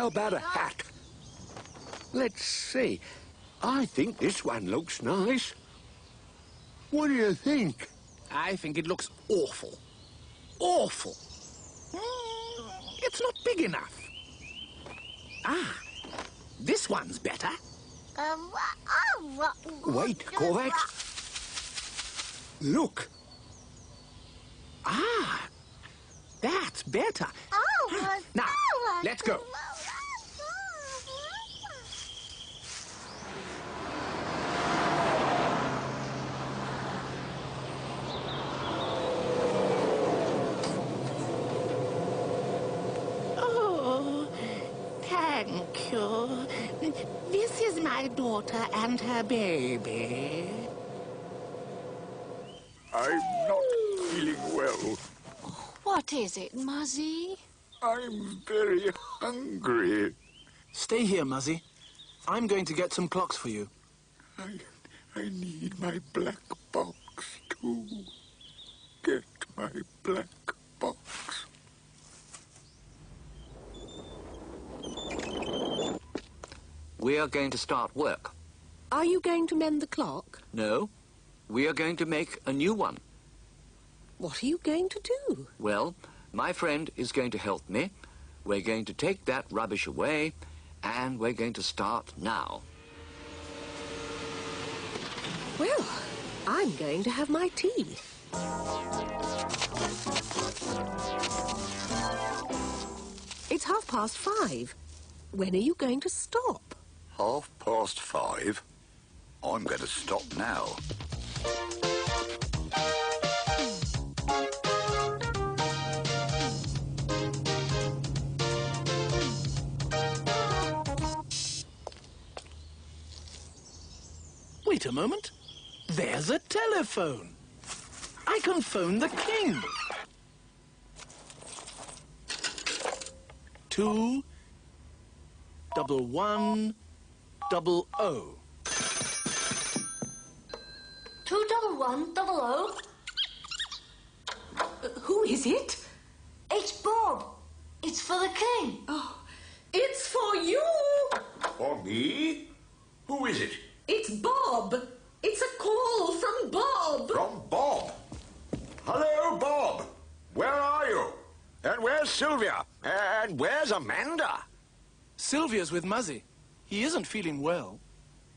How about a hat? Let's see. I think this one looks nice. What do you think? I think it looks awful. Awful. It's not big enough. Ah, this one's better. Wait, Kovacs. Look. Ah, that's better. Now, let's go. Oh, thank you. This is my daughter and her baby. I'm not feeling well. What is it, Muzzy? I'm very hungry. Stay here, Muzzy. I'm going to get some clocks for you. I need my black box too. Get my black box. We are going to start work. Are you going to mend the clock? No, we are going to make a new one. What are you going to do? Well, my friend is going to help me. We're going to take that rubbish away, and we're going to start now. Well, I'm going to have my tea. It's 5:30. When are you going to stop? 5:30? I'm going to stop now. Wait a moment. There's a telephone. I can phone the king. 2 1 1 0 0. 21100. Who is it? It's Bob. It's for the king. Oh, it's for you! For me? Who is it? It's Bob. It's a call from Bob. From Bob. Hello, Bob. Where are you? And where's Sylvia? And where's Amanda? Sylvia's with Muzzy. He isn't feeling well.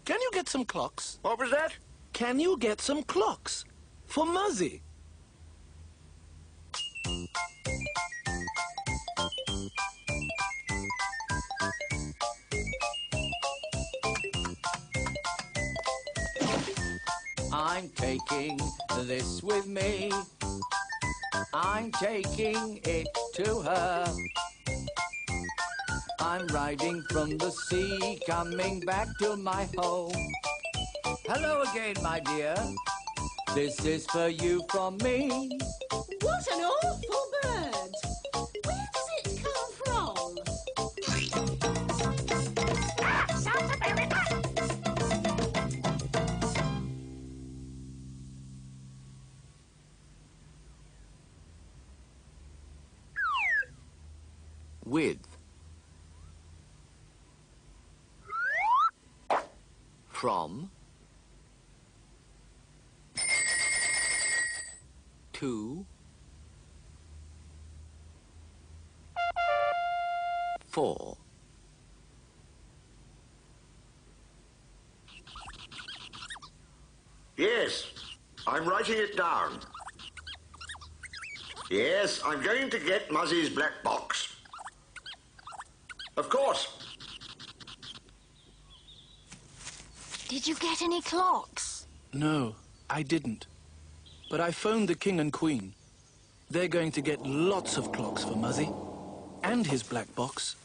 Can you get some clocks? What was that? Can you get some clocks for Muzzy? I'm taking this with me. I'm taking it to her. I'm riding from the sea, coming back to my home. Hello again, my dear. This is for you from me. What an awful bird. Where does it come from? South America. With. From. To. For. Yes, I'm writing it down. Yes, I'm going to get Muzzy's black box. Of course. Did you get any clocks? No, I didn't. But I phoned the king and queen. They're going to get lots of clocks for Muzzy and his black box.